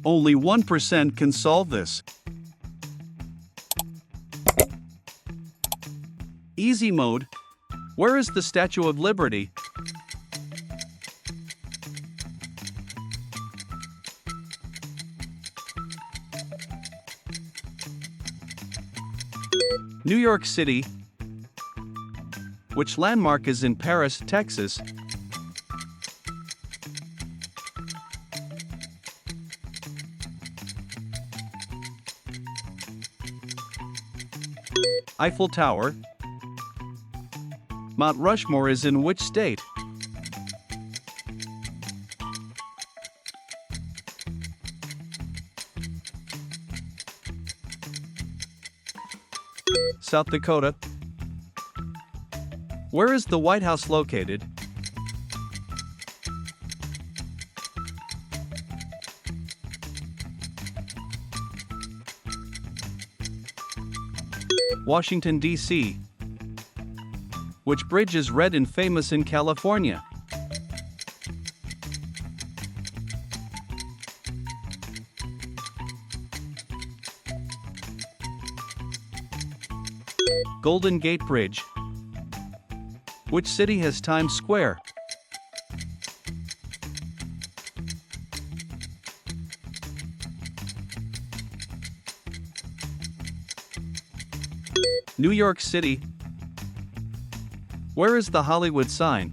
Only 1% can solve this. Easy mode. Where is the Statue of Liberty? New York City. Which landmark is in Paris, Texas? Eiffel Tower. Mount Rushmore is in which state? South Dakota. Where is the White House located? Washington, D.C. Which bridge is red and famous in California? Golden Gate Bridge. Which city has Times Square? New York City. Where is the Hollywood sign?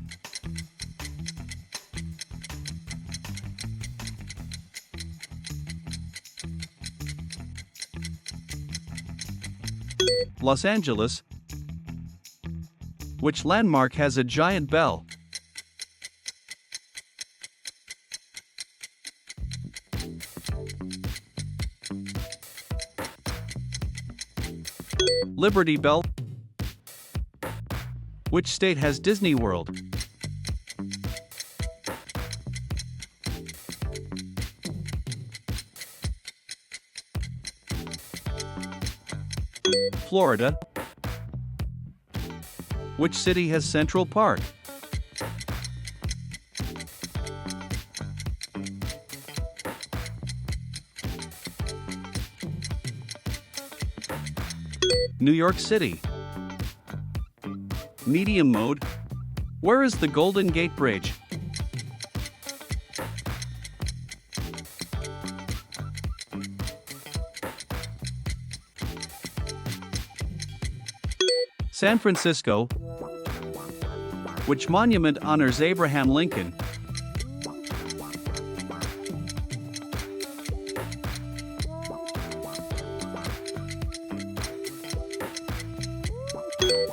Los Angeles. Which landmark has a giant bell? Liberty Bell. Which state has Disney World? Florida. Which city has Central Park? New York City. Medium mode. Where is the Golden Gate Bridge? San Francisco. Which monument honors Abraham Lincoln?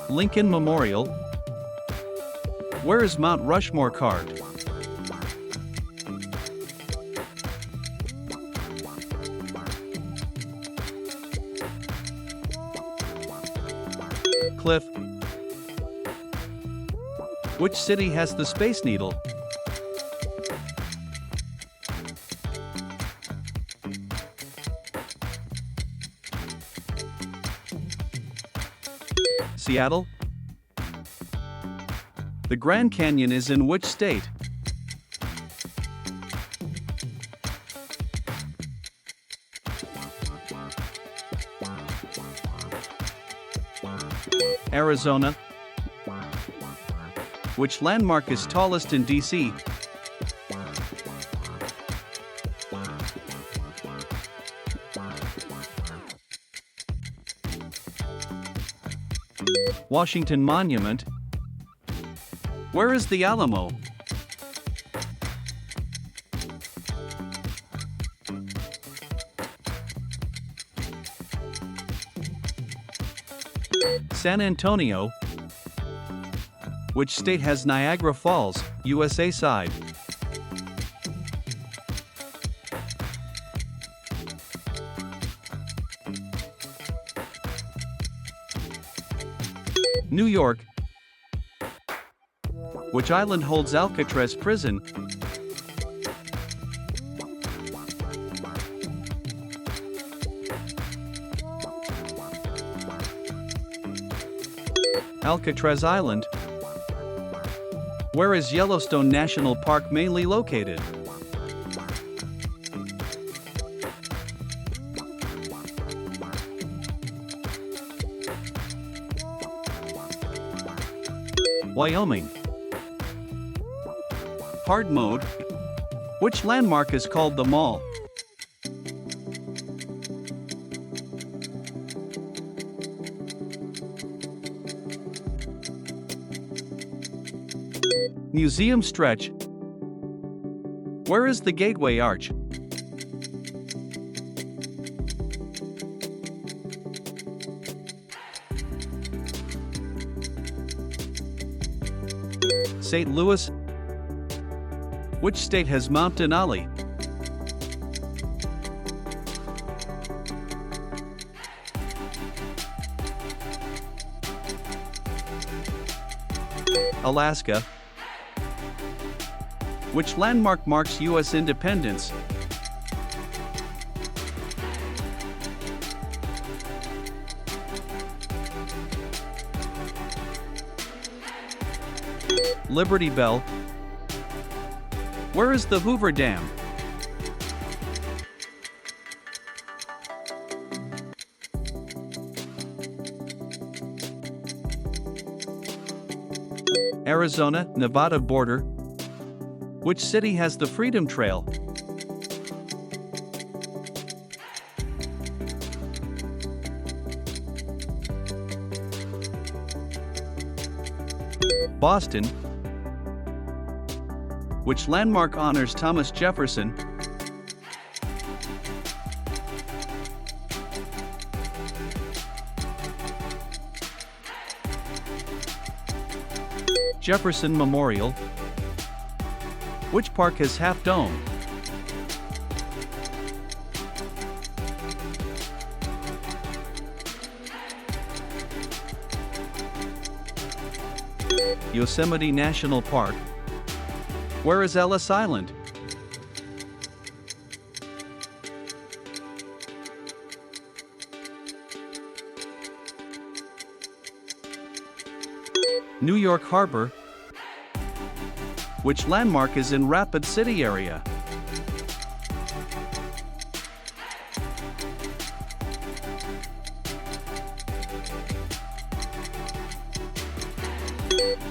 Lincoln Memorial. Where is Mount Rushmore carved? Cliff. Which city has the Space Needle? Seattle. The Grand Canyon is in which state? Arizona. Which landmark is tallest in D.C.? Washington Monument. Where is the Alamo? San Antonio. Which state has Niagara Falls, USA side? New York. Which island holds Alcatraz prison? Alcatraz Island. Where is Yellowstone National Park mainly located? Wyoming. Hard mode. Which landmark is called the Mall? Museum stretch. Where is the Gateway Arch? St. Louis. Which state has Mount Denali? Alaska. Which landmark marks U.S. independence? Liberty Bell. Where is the Hoover Dam? Arizona, Nevada border. Which city has the Freedom Trail? Boston. Which landmark honors Thomas Jefferson? Jefferson Memorial. Which park has Half Dome? Yosemite National Park. Where is Ellis Island? New York Harbor. Which landmark is in Rapid City area?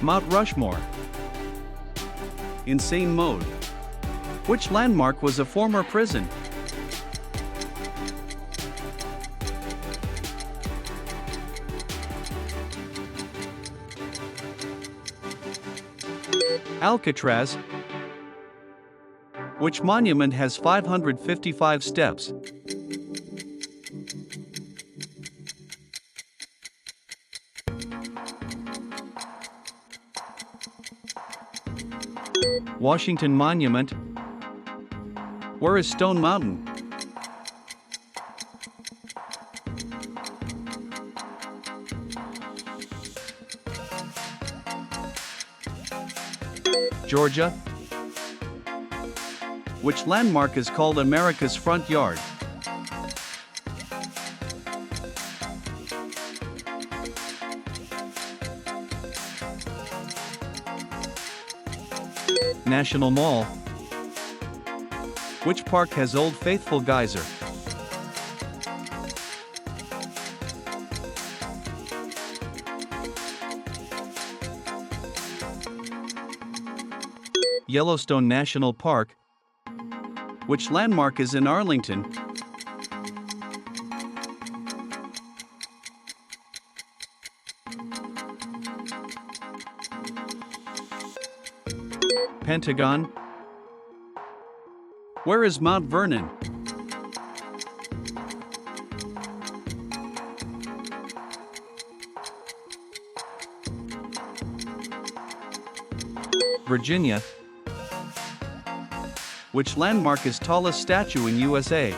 Mount Rushmore. Insane mode. Which landmark was a former prison? Alcatraz. Which monument has 555 steps? Washington Monument. Where is Stone Mountain? Georgia. Which landmark is called America's front yard? National Mall. Which park has Old Faithful Geyser? Yellowstone National Park. Which landmark is in Arlington? Pentagon. Where is Mount Vernon? Virginia. Which landmark is tallest statue in USA?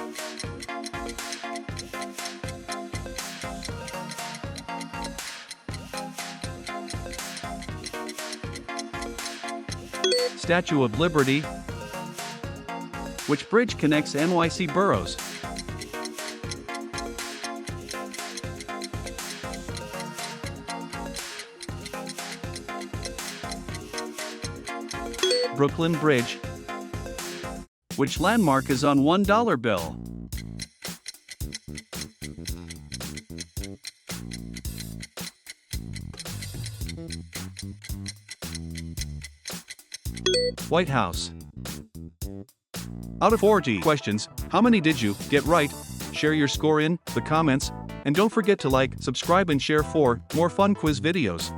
Statue of Liberty. Which bridge connects NYC boroughs? Brooklyn Bridge. Which landmark is on $1 bill? White House. Out of 40 questions, how many did you get right? Share your score in the comments, and don't forget to like, subscribe and share for more fun quiz videos.